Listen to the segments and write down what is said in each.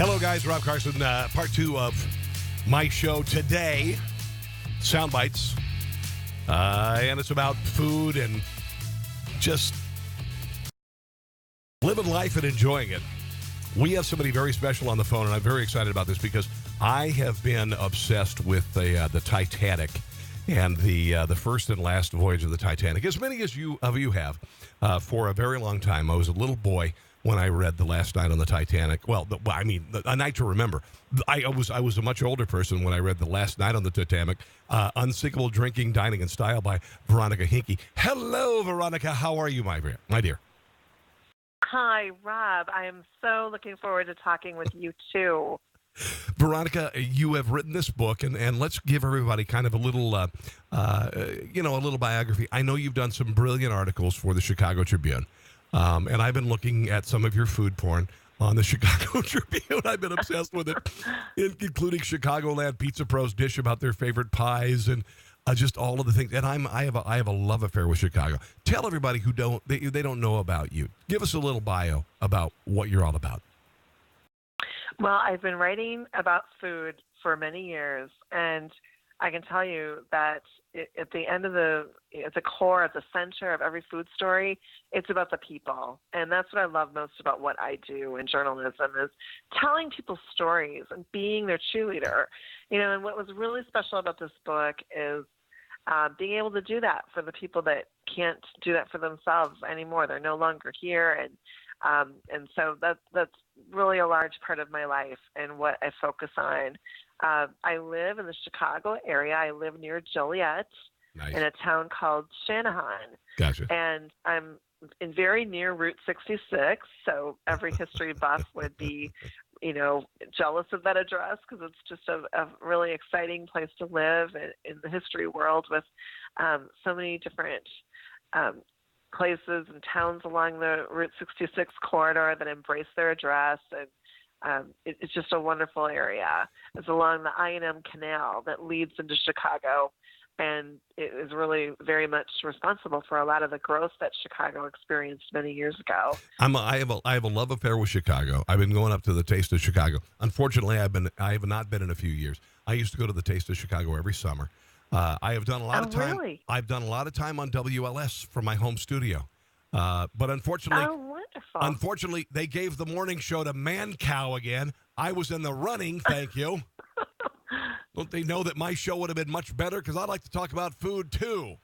Hello, guys. Rob Carson, part two of my show today, Sound Bites. And it's about food and just living life and enjoying it. We have somebody very special on the phone, and I'm very excited about this because I have been obsessed with the Titanic and the first and last voyage of the Titanic, as many as you have, for a very long time. I was a little boy when I read The Last Night on the Titanic. Well, A Night to Remember. I was a much older person when I read The Last Night on the Titanic, Unsinkable Drinking, Dining in Style by Veronica Hinke. Hello, Veronica. How are you, my dear? Hi, Rob. I am so looking forward to talking with you, too. Veronica, you have written this book, and let's give everybody kind of a little, a little biography. I know you've done some brilliant articles for the Chicago Tribune, and I've been looking at some of your food porn on the Chicago Tribune. I've been obsessed with it, including Chicagoland Pizza Pro's dish about their favorite pies and just all of the things. And I have a love affair with Chicago. Tell everybody who they don't know about you. Give us a little bio about what you're all about. Well, I've been writing about food for many years, and I can tell you that at the end of at the core, at the center of every food story, it's about the people. And that's what I love most about what I do in journalism is telling people stories and being their cheerleader. And what was really special about this book is being able to do that for the people that can't do that for themselves anymore. They're no longer here, and so that's really a large part of my life and what I focus on. I live in the Chicago area. I live near Joliet, nice, in a town called Shanahan. Gotcha. And I'm very near Route 66, so every history buff would be jealous of that address because it's just a really exciting place to live in the history world with so many different places and towns along the Route 66 corridor that embrace their address. And it's just a wonderful area. It's along the I&M Canal that leads into Chicago. And it is really very much responsible for a lot of the growth that Chicago experienced many years ago. I have a love affair with Chicago. I've been going up to the Taste of Chicago. Unfortunately, I have not been in a few years. I used to go to the Taste of Chicago every summer. I have done a lot of time. Really? I've done a lot of time on WLS from my home studio. But unfortunately, they gave the morning show to Man Cow again. I was in the running, thank you. Don't they know that my show would have been much better? Because I like to talk about food, too.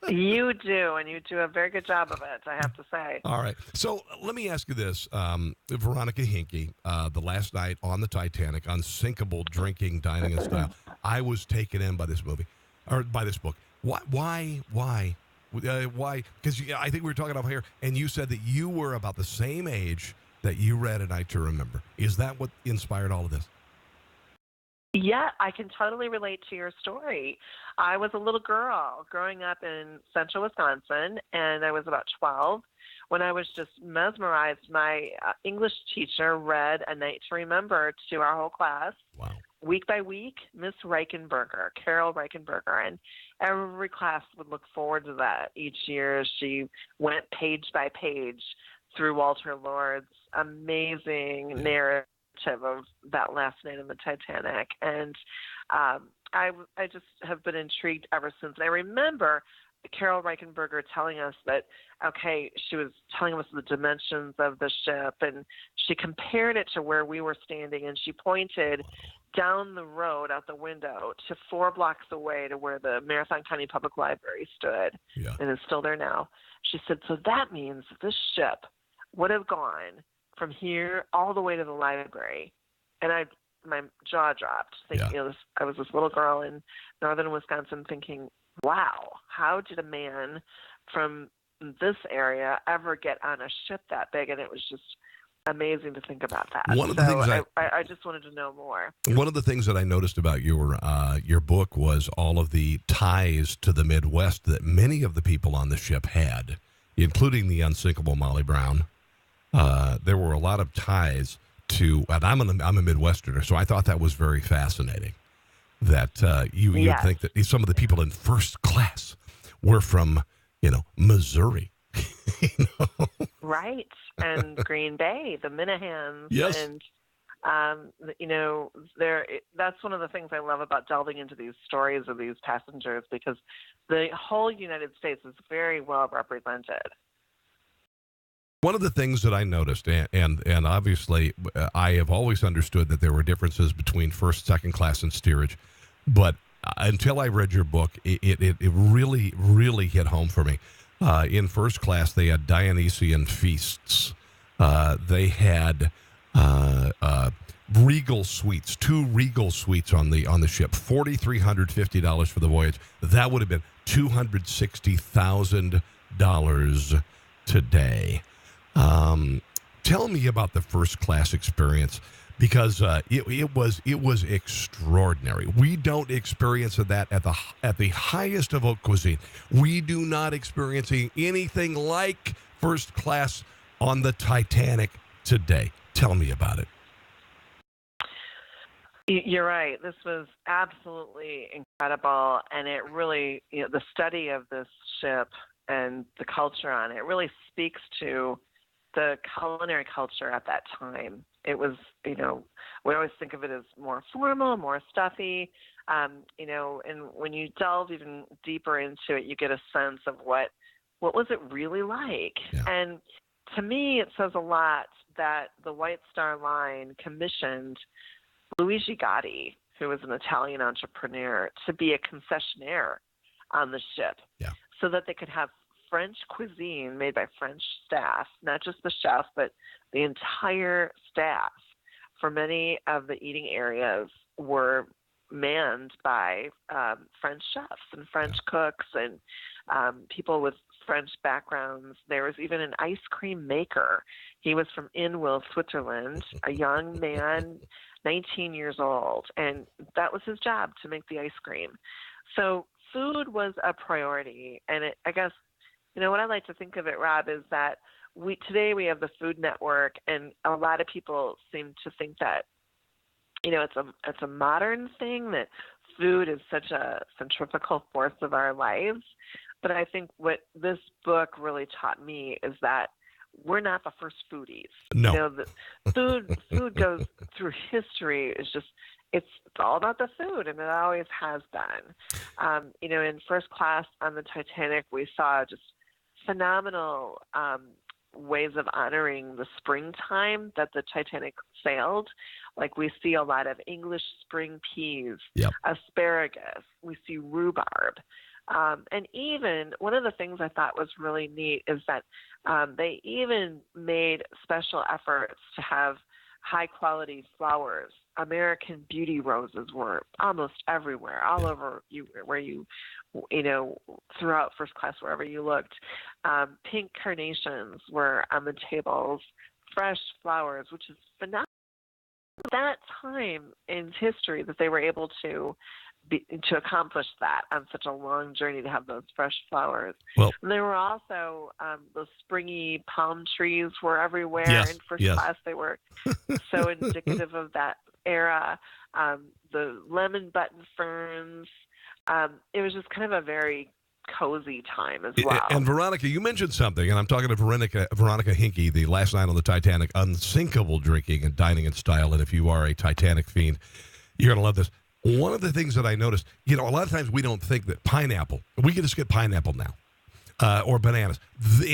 You do, and you do a very good job of it, I have to say. All right. So let me ask you this. Veronica Hinke, The Last Night on the Titanic, Unsinkable Drinking, Dining in Style. I was taken in by this movie, or by this book. Why? Because I think we were talking off here, and you said that you were about the same age that you read A Night to Remember. Is that what inspired all of this? Yeah, I can totally relate to your story. I was a little girl growing up in central Wisconsin, and I was about 12 when I was just mesmerized. My English teacher read A Night to Remember to our whole class. Wow. Week by week, Miss Carol Reichenberger, and every class would look forward to that. Each year she went page by page through Walter Lord's amazing narrative of that last night on the Titanic. And I just have been intrigued ever since. And I remember Carol Reichenberger telling us that, she was telling us the dimensions of the ship, and she compared it to where we were standing, and she pointed down the road out the window to 4 blocks away to where the Marathon County Public Library stood, and is still there now. She said, so that means that this ship would have gone from here all the way to the library. And my jaw dropped. I was this little girl in northern Wisconsin thinking, wow, how did a man from this area ever get on a ship that big? And it was just amazing to think about that. I just wanted to know more. One of the things that I noticed about your book was all of the ties to the Midwest that many of the people on the ship had, including the unsinkable Molly Brown. There were a lot of ties to, and I'm a Midwesterner, so I thought that was very fascinating. That you think that some of the people in first class were from, Missouri. Right, and Green Bay, the Minahans, yes. And You know, that's one of the things I love about delving into these stories of these passengers, because the whole United States is very well represented. One of the things that I noticed, and obviously I have always understood that there were differences between first, second class, and steerage, but until I read your book, it really, really hit home for me. In first class, they had Dionysian feasts. They had regal suites, 2 regal suites on the ship, $4,350 for the voyage. That would have been $260,000 today. Tell me about the first class experience, because it was extraordinary. We don't experience that at the highest of haute cuisine. We do not experience anything like first class on the Titanic today. Tell me about it. You're right. This was absolutely incredible, and it really, the study of this ship and the culture on it really speaks to the culinary culture at that time. It was, we always think of it as more formal, more stuffy, and when you delve even deeper into it, you get a sense of what was it really like. Yeah. And to me, it says a lot that the White Star Line commissioned Luigi Gotti, who was an Italian entrepreneur, to be a concessionaire on the ship, so that they could have French cuisine made by French staff, not just the chef, but the entire staff. For many of the eating areas were manned by French chefs and French cooks and people with French backgrounds. There was even an ice cream maker. He was from Inwil, Switzerland, a young man, 19 years old, and that was his job, to make the ice cream. So food was a priority, and I guess, what I like to think of it, Rob, is that today we have the Food Network, and a lot of people seem to think that, it's a modern thing, that food is such a centrifugal force of our lives. But I think what this book really taught me is that we're not the first foodies. No. The food goes through history. It's all about the food, and it always has been. In first class on the Titanic, we saw just phenomenal ways of honoring the springtime that the Titanic sailed. Like, we see a lot of English spring peas, asparagus, we see rhubarb. And even one of the things I thought was really neat is that they even made special efforts to have high quality flowers. American beauty roses were almost everywhere, all over throughout first class, wherever you looked. Pink carnations were on the tables, fresh flowers, which is phenomenal. That time in history that they were able to accomplish that on such a long journey, to have those fresh flowers. Well, and there were also those springy palm trees were everywhere in first class. They were so indicative of that era. The lemon button ferns. It was just kind of a very cozy time as well. And Veronica, you mentioned something, and I'm talking to Veronica Hinke, the Last Night on the Titanic, Unsinkable Drinking and Dining in Style. And if you are a Titanic fiend, you're going to love this. One of the things that I noticed, a lot of times we don't think that pineapple, we can just get pineapple now, or bananas.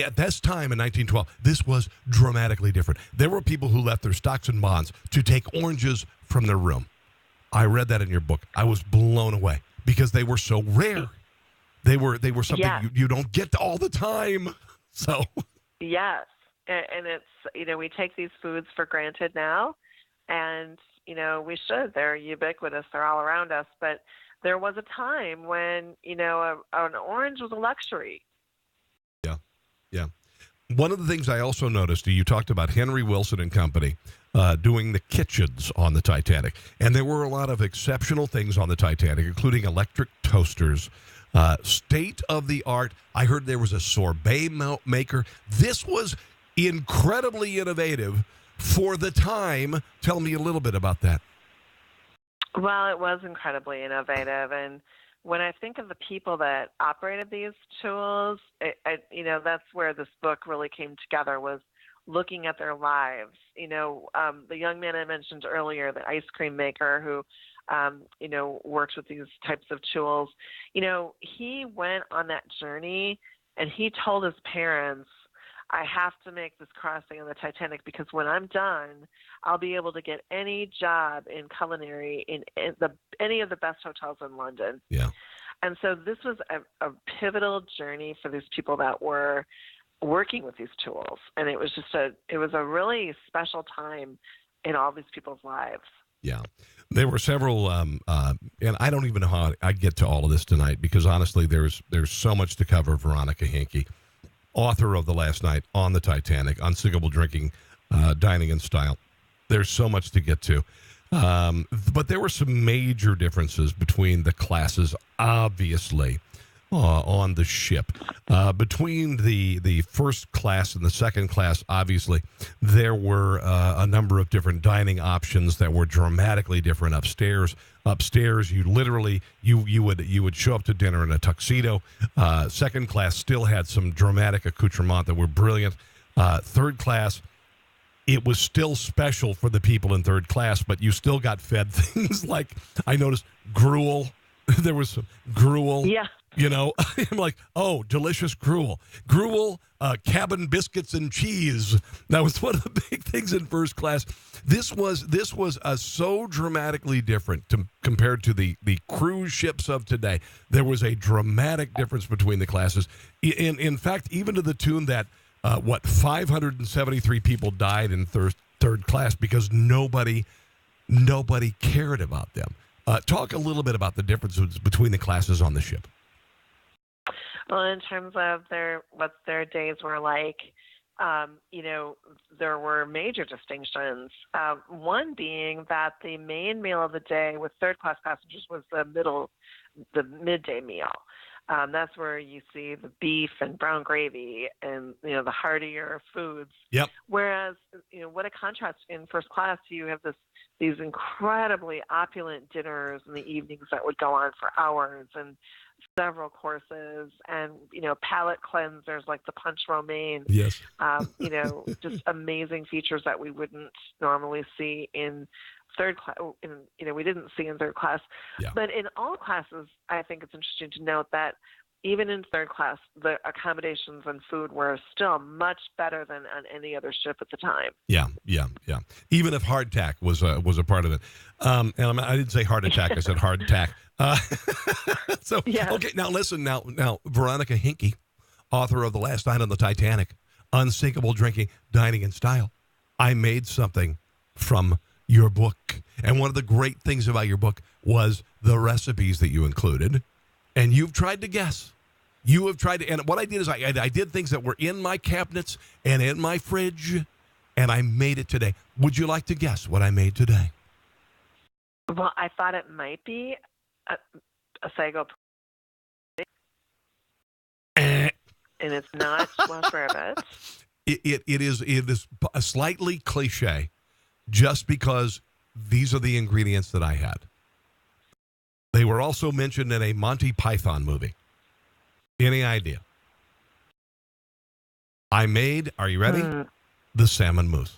At this time in 1912, this was dramatically different. There were people who left their stocks and bonds to take oranges from their room. I read that in your book. I was blown away because they were so rare. They were something you don't get all the time. So yes, and it's we take these foods for granted now, and we should. They're ubiquitous. They're all around us. But there was a time when an orange was a luxury. Yeah. One of the things I also noticed, you talked about Henry Wilson and Company doing the kitchens on the Titanic. And there were a lot of exceptional things on the Titanic, including electric toasters, state-of-the-art. I heard there was a sorbet maker. This was incredibly innovative for the time. Tell me a little bit about that. Well, it was incredibly innovative. And when I think of the people that operated these tools, that's where this book really came together, was looking at their lives. The young man I mentioned earlier, the ice cream maker who, works with these types of tools, he went on that journey and he told his parents, I have to make this crossing on the Titanic because when I'm done, I'll be able to get any job in culinary in any of the best hotels in London. Yeah. And so this was a pivotal journey for these people that were working with these tools. And it was a really special time in all these people's lives. Yeah. There were several, and I don't even know how I get to all of this tonight because honestly, there's so much to cover. Veronica Hinke, author of The Last Night on the Titanic, Unsinkable Drinking, Dining in Style. There's so much to get to. But there were some major differences between the classes, obviously, on the ship. Between the first class and the second class, obviously, there were a number of different dining options that were dramatically different upstairs. Upstairs, you literally you would show up to dinner in a tuxedo. Second class still had some dramatic accoutrement that were brilliant. Third class, it was still special for the people in third class, but you still got fed things like, I noticed, gruel. There was some gruel. Yeah. I'm like, oh, delicious gruel. Gruel, cabin biscuits and cheese. That was one of the big things in first class. This was so dramatically different compared to the cruise ships of today. There was a dramatic difference between the classes. In fact, even to the tune that, 573 people died in third class because nobody cared about them. Talk a little bit about the differences between the classes on the ship. Well, in terms of what their days were like, there were major distinctions. One being that the main meal of the day with third class passengers was the midday meal. That's where you see the beef and brown gravy and, the heartier foods. Yep. Whereas, what a contrast in first class, you have these incredibly opulent dinners in the evenings that would go on for hours and several courses and, palate cleansers like the punch romaine. Yes. Just amazing features that we wouldn't normally see in third class. We didn't see in third class. Yeah. But in all classes, I think it's interesting to note that even in third class, the accommodations and food were still much better than on any other ship at the time. Yeah. Even if hardtack was a part of it. And I didn't say heart attack, I said hardtack. So, yeah. Okay, now listen, now Veronica Hinke, author of The Last Night on the Titanic, Unsinkable Drinking, Dining in Style. I made something from your book. And one of the great things about your book was the recipes that you included. And you've tried to guess. You have tried to, and what I did is I did things that were in my cabinets and in my fridge, and I made it today. Would you like to guess what I made today? Well, I thought it might be a sago, and it's not Welsh rarebit. It is a slightly cliche, just because these are the ingredients that I had. They were also mentioned in a Monty Python movie. Any idea? I made, are you ready? The salmon mousse.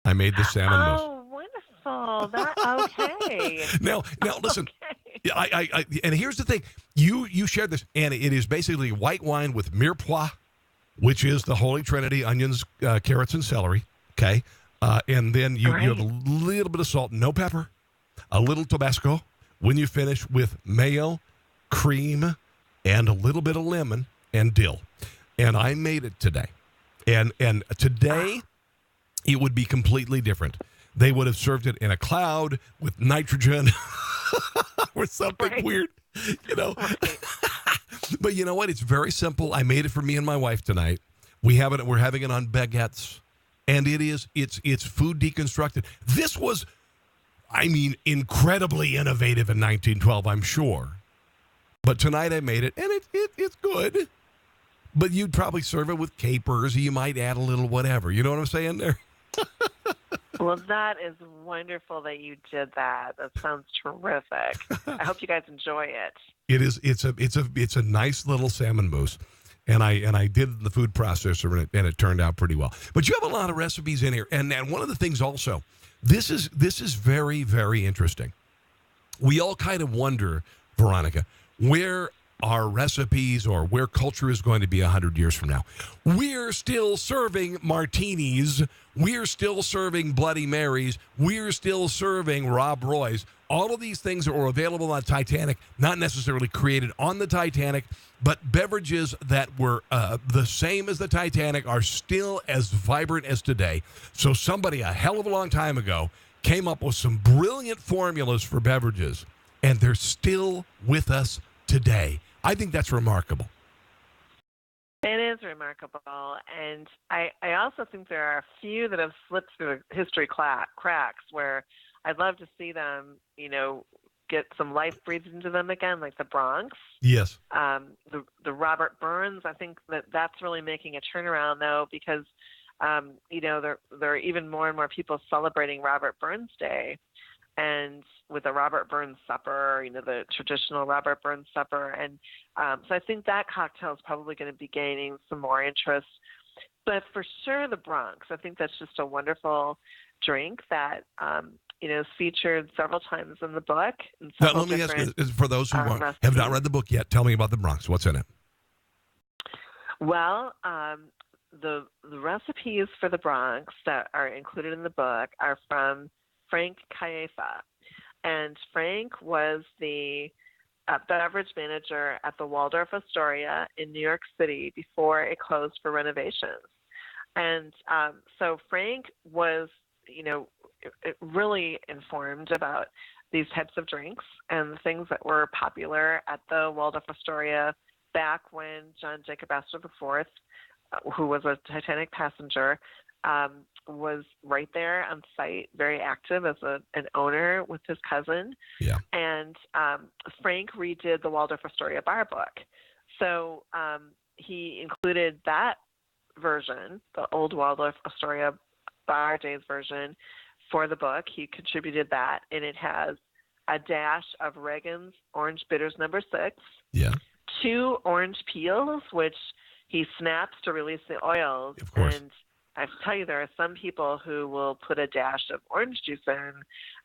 I made the salmon mousse. Oh, wonderful. Okay. Now listen. Okay. I and here's the thing. You shared this, and it is basically white wine with mirepoix, which is the Holy Trinity: onions, carrots, and celery. Okay. And then you have a little bit of salt, no pepper, a little Tabasco. When you finish with mayo, cream, and a little bit of lemon and dill. And I made it today. And today, it would be completely different. They would have served it in a cloud with nitrogen or something weird, Right. But you know what? It's very simple. I made it for me and my wife tonight. We're having it on baguettes. And it's food deconstructed. This was, incredibly innovative in 1912, I'm sure. But tonight I made it, and it's good. But you'd probably serve it with capers. Or you might add a little whatever. You know what I'm saying there? Well, that is wonderful that you did that. That sounds terrific. I hope you guys enjoy it. It is. It's a nice little salmon mousse. And I did the food processor, and it turned out pretty well. But you have a lot of recipes in here, and one of the things also, this is very, very interesting. We all kind of wonder, Veronica, where our recipes or where culture is going to be 100 years from now. We're still serving martinis. We're still serving Bloody Marys. We're still serving Rob Roy's. All of these things are available on Titanic, not necessarily created on the Titanic, but beverages that were the same as the Titanic are still as vibrant as today. So somebody a hell of a long time ago came up with some brilliant formulas for beverages, and they're still with us today. I think that's remarkable. It is remarkable, and I also think there are a few that have slipped through the history cracks where I'd love to see them, get some life breathed into them again, like the Bronx. Yes. The Robert Burns, I think that's really making a turnaround, though, because, there are even more and more people celebrating Robert Burns Day. And with the Robert Burns supper, the traditional Robert Burns supper. And so I think that cocktail is probably going to be gaining some more interest. But for sure, the Bronx, I think that's just a wonderful drink that, is featured several times in the book. Now, let me ask you, for those who have not read the book yet, tell me about the Bronx. What's in it? Well, the recipes for the Bronx that are included in the book are from Frank Caifa. And Frank was the beverage manager at the Waldorf Astoria in New York City before it closed for renovations. And so Frank was, really informed about these types of drinks and the things that were popular at the Waldorf Astoria back when John Jacob Astor IV, who was a Titanic passenger, was right there on site, very active as an owner with his cousin. Yeah. And Frank redid the Waldorf Astoria bar book. So he included that version, the old Waldorf Astoria bar days version, for the book. He contributed that, and it has a dash of Reagan's Orange Bitters No. 6, yeah, 2 orange peels, which he snaps to release the oils. Of course. And I have to tell you, there are some people who will put a dash of orange juice in,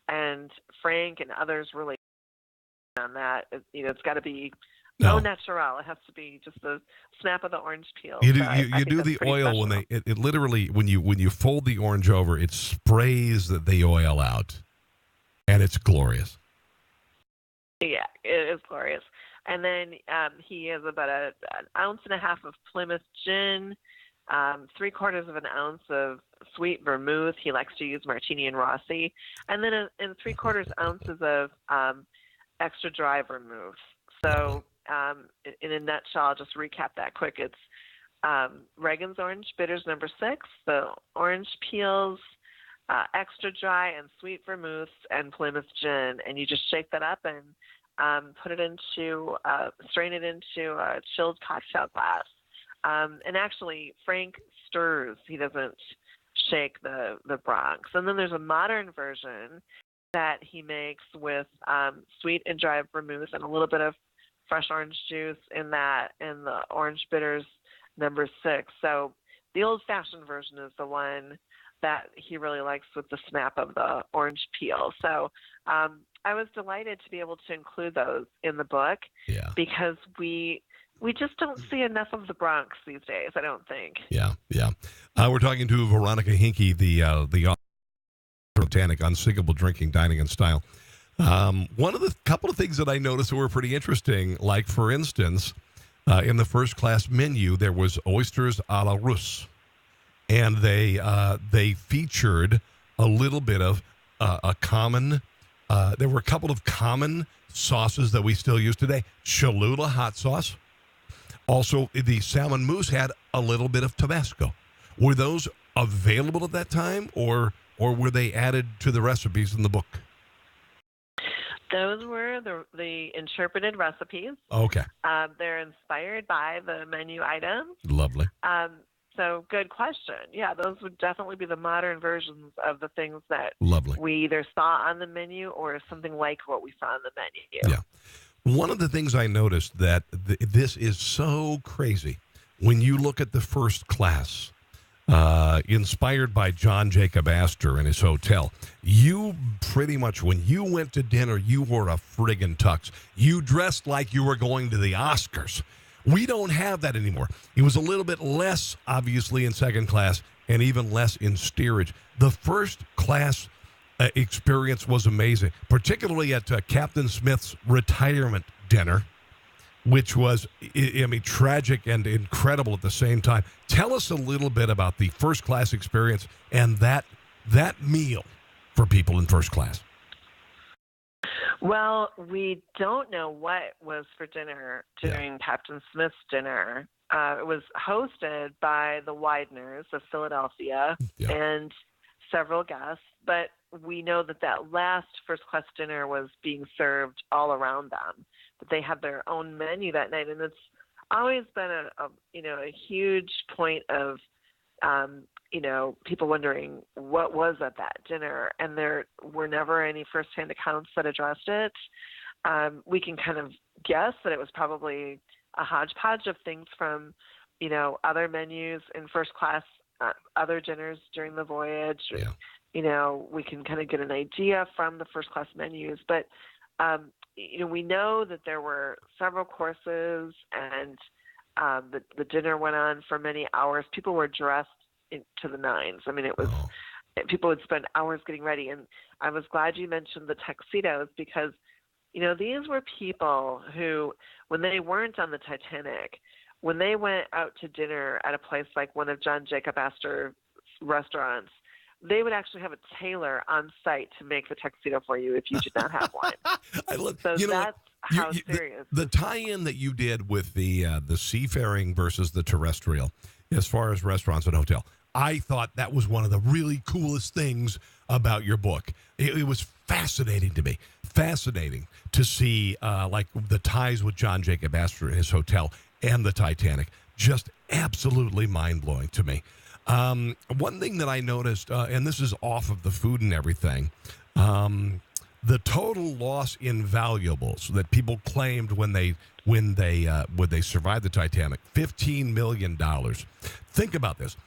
and Frank and others really on that. It's got to be no natural. It has to be just the snap of the orange peel. You do, so you do the oil special. when it literally, when you fold the orange over, it sprays the oil out, and it's glorious. Yeah, it is glorious. And then he has about an ounce and a half of Plymouth gin, 3/4 of an ounce of sweet vermouth. He likes to use Martini and Rossi, and then in 3/4 ounces of extra dry vermouth. So in a nutshell, I'll just recap that quick. It's Reagan's Orange Bitters No. 6, the orange peels, extra dry and sweet vermouth, and Plymouth gin. And you just shake that up and put it into, strain it into a chilled cocktail glass. And actually, Frank stirs. He doesn't shake the Bronx. And then there's a modern version that he makes with sweet and dry vermouth and a little bit of fresh orange juice in that, and the Orange Bitters No. 6. So the old-fashioned version is the one that he really likes with the snap of the orange peel. So I was delighted to be able to include those in the book, because we just don't see enough of the Bronx these days, I don't think. Yeah. We're talking to Veronica Hinke, the author of Titanic, Unsinkable Drinking, Dining in Style. One of the couple of things that I noticed that were pretty interesting, like, for instance, in the first class menu, there was oysters a la Russe. And they featured a little bit of a common, there were a couple of common sauces that we still use today. Cholula hot sauce. Also, the salmon mousse had a little bit of Tabasco. Were those available at that time, or were they added to the recipes in the book? Those were the interpreted recipes. Okay. They're inspired by the menu items. Lovely. So good question. Yeah, those would definitely be the modern versions of the things that Lovely. we either saw on the menu or something like what we saw on the menu. Yeah. One of the things I noticed that this is so crazy when you look at the first class, inspired by John Jacob Astor and his hotel, you pretty much, when you went to dinner, you wore a friggin' tux. You dressed like you were going to the Oscars. We don't have that anymore. It was a little bit less, obviously, in second class and even less in steerage. The first class experience was amazing, particularly at Captain Smith's retirement dinner, which was, I mean, tragic and incredible at the same time. Tell us a little bit about the first class experience and that meal for people in first class. Well, we don't know what was for dinner during Captain Smith's dinner. It was hosted by the Wideners of Philadelphia and several guests, but we know that last first-class dinner was being served all around them. That they had their own menu that night, and it's always been a huge point of people wondering what was at that dinner, and there were never any firsthand accounts that addressed it. We can kind of guess that it was probably a hodgepodge of things from, other menus in first class, other dinners during the voyage. Yeah. We can kind of get an idea from the first class menus, but we know that there were several courses, and the dinner went on for many hours. People were dressed to the nines. I mean, it was people would spend hours getting ready, and I was glad you mentioned the tuxedos because, these were people who, when they weren't on the Titanic, when they went out to dinner at a place like one of John Jacob Astor restaurants, they would actually have a tailor on site to make the tuxedo for you if you did not have one. I love, so that's how serious. The tie-in that you did with the seafaring versus the terrestrial, as far as restaurants and hotel, I thought that was one of the really coolest things about your book. It was fascinating to me. Fascinating to see like the ties with John Jacob Astor and his hotel and the Titanic. Just absolutely mind-blowing to me. One thing that I noticed, and this is off of the food and everything, the total loss in valuables that people claimed when they survived the Titanic, $15 million. Think about this.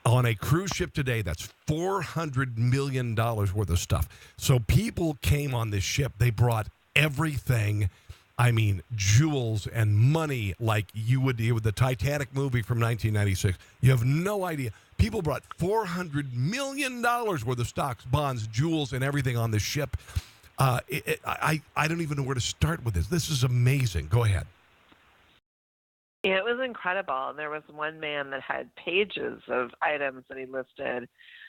On a cruise ship today, that's $400 million worth of stuff. So people came on this ship. They brought everything. I mean, jewels and money like you would do with the Titanic movie from 1996. You have no idea. People brought $400 million worth of stocks, bonds, jewels, and everything on the ship. I don't even know where to start with this. This is amazing. Go ahead. Yeah, it was incredible. There was one man that had pages of items that he listed,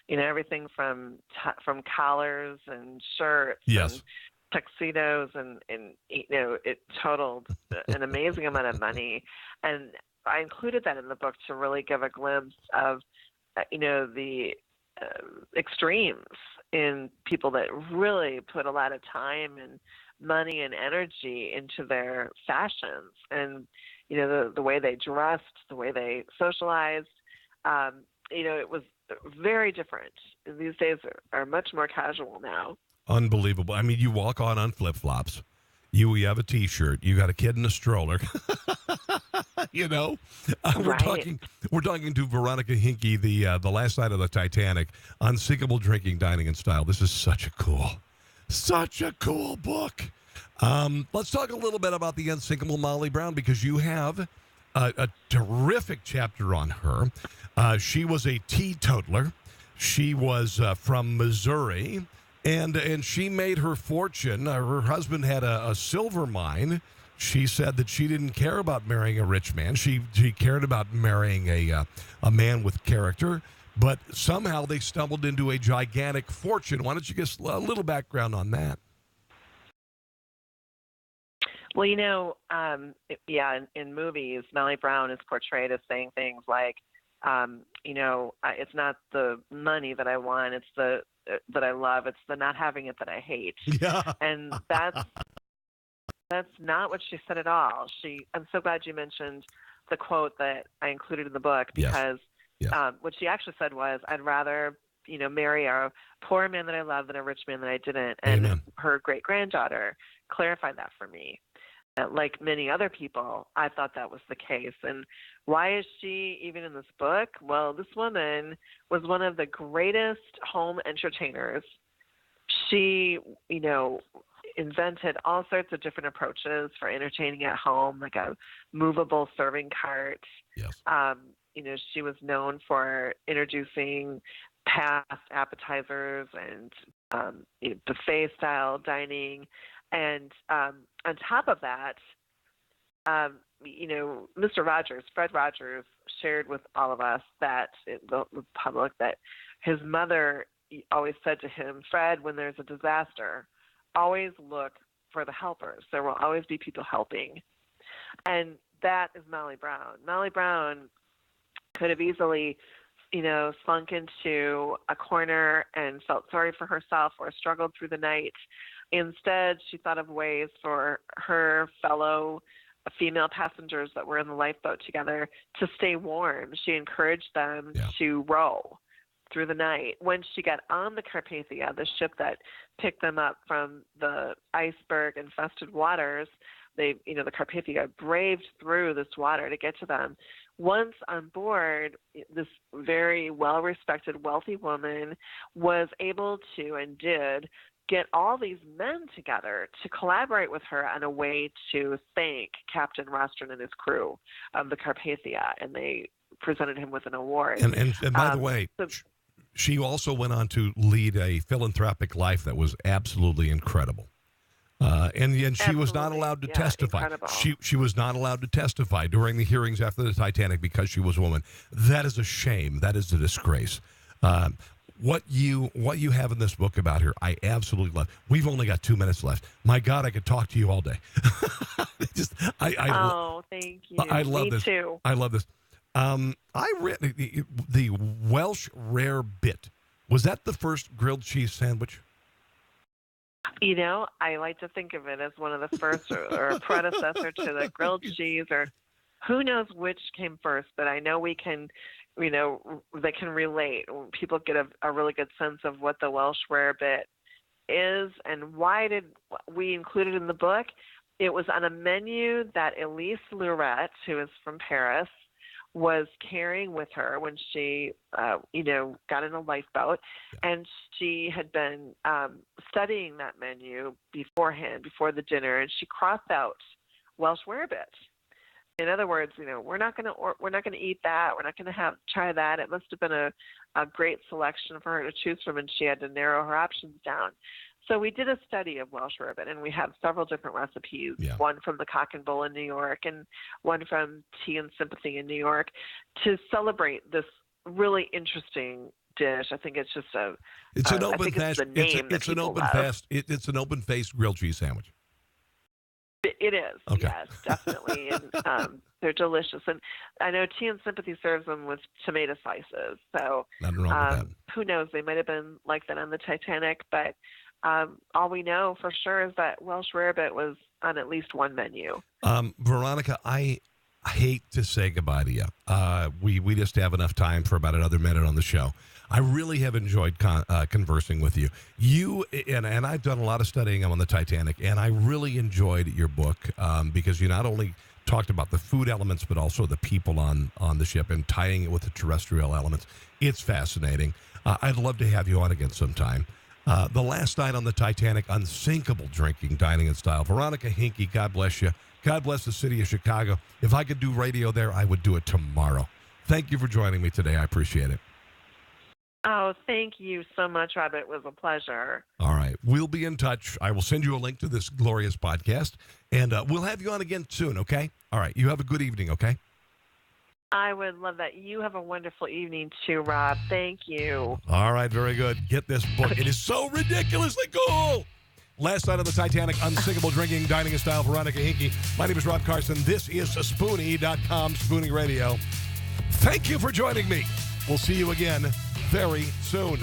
everything from collars and shirts and tuxedos, and it totaled an amazing amount of money. And I included that in the book to really give a glimpse of, the extremes in people that really put a lot of time and money and energy into their fashions and, the way they dressed, the way they socialized. It was very different. These days are much more casual now. Unbelievable. I mean, you walk on flip-flops. You have a T-shirt. You got a kid in a stroller. We're talking to Veronica Hinke, the last night of the Titanic, Unsinkable Drinking, Dining, and Style. This is such a cool book. Let's talk a little bit about the unsinkable Molly Brown, because you have a terrific chapter on her. She was a teetotaler. She was from Missouri. And she made her fortune. Her husband had a silver mine. She said that she didn't care about marrying a rich man. She cared about marrying a man with character. But somehow they stumbled into a gigantic fortune. Why don't you give us a little background on that? Well, in movies, Molly Brown is portrayed as saying things like, it's not the money that I want, it's that I love, it's the not having it that I hate. Yeah. And that's not what she said at all. I'm so glad you mentioned the quote that I included in the book, because what she actually said was, I'd rather, marry a poor man that I love than a rich man that I didn't. And Her great-granddaughter clarified that for me. like many other people, I thought that was the case. And why is she even in this book? Well, this woman was one of the greatest home entertainers. She, invented all sorts of different approaches for entertaining at home, like a movable serving cart. Yes. She was known for introducing past appetizers and buffet-style dining. And on top of that, Mr. Rogers, Fred Rogers, shared with all of us that the public that his mother always said to him, Fred, when there's a disaster, always look for the helpers. There will always be people helping. And that is Molly Brown. Molly Brown could have easily, slunk into a corner and felt sorry for herself or struggled through the night. Instead, she thought of ways for her fellow female passengers that were in the lifeboat together to stay warm. She encouraged them to row through the night. When she got on the Carpathia, the ship that picked them up from the iceberg-infested waters, the Carpathia braved through this water to get to them. Once on board, this very well-respected, wealthy woman was able to and did get all these men together to collaborate with her on a way to thank Captain Rostron and his crew of the Carpathia, and they presented him with an award. And by the way, she also went on to lead a philanthropic life that was absolutely incredible. And she was not allowed to testify. Incredible. She was not allowed to testify during the hearings after the Titanic because she was a woman. That is a shame. That is a disgrace. What you have in this book about her, I absolutely love. We've only got 2 minutes left. My God, I could talk to you all day. Thank you. I love Me this. too. I love this. I read the Welsh rare bit. Was that the first grilled cheese sandwich? I like to think of it as one of the first or a predecessor to the grilled cheese, or who knows which came first, but I know we can, they can relate. People get a really good sense of what the Welsh rarebit is and why did we include it in the book. It was on a menu that Elise Lurette, who is from Paris, was carrying with her when she, got in a lifeboat, and she had been studying that menu beforehand, before the dinner, and she crossed out Welsh rarebit. In other words, we're not going to eat that. We're not going to try that. It must have been a great selection for her to choose from, and she had to narrow her options down. So we did a study of Welsh rarebit, and we have several different recipes, one from the Cock and Bull in New York and one from Tea and Sympathy in New York, to celebrate this really interesting dish. I think it's just it's an open-faced it's an open-faced grilled cheese sandwich. It is, okay. Yes, definitely, and they're delicious. And I know Tea and Sympathy serves them with tomato slices, so nothing wrong with that. Who knows? They might have been like that on the Titanic, but all we know for sure is that Welsh rarebit was on at least one menu. Veronica, I hate to say goodbye to you. We just have enough time for about another minute on the show. I really have enjoyed conversing with you. And I've done a lot of studying on the Titanic, and I really enjoyed your book because you not only talked about the food elements, but also the people on the ship and tying it with the terrestrial elements. It's fascinating. I'd love to have you on again sometime. The last night on the Titanic, Unsinkable Drinking, Dining in Style. Veronica Hinke, God bless you. God bless the city of Chicago. If I could do radio there, I would do it tomorrow. Thank you for joining me today. I appreciate it. Oh, thank you so much, Rob. It was a pleasure. All right. We'll be in touch. I will send you a link to this glorious podcast, and we'll have you on again soon, okay? All right. You have a good evening, okay? I would love that. You have a wonderful evening too, Rob. Thank you. All right, very good. Get this book. It is so ridiculously cool. Last night on the Titanic, Unsinkable Drinking, Dining in Style, Veronica Hinke. My name is Rob Carson. This is Spoonie.com, Spoonie Radio. Thank you for joining me. We'll see you again very soon.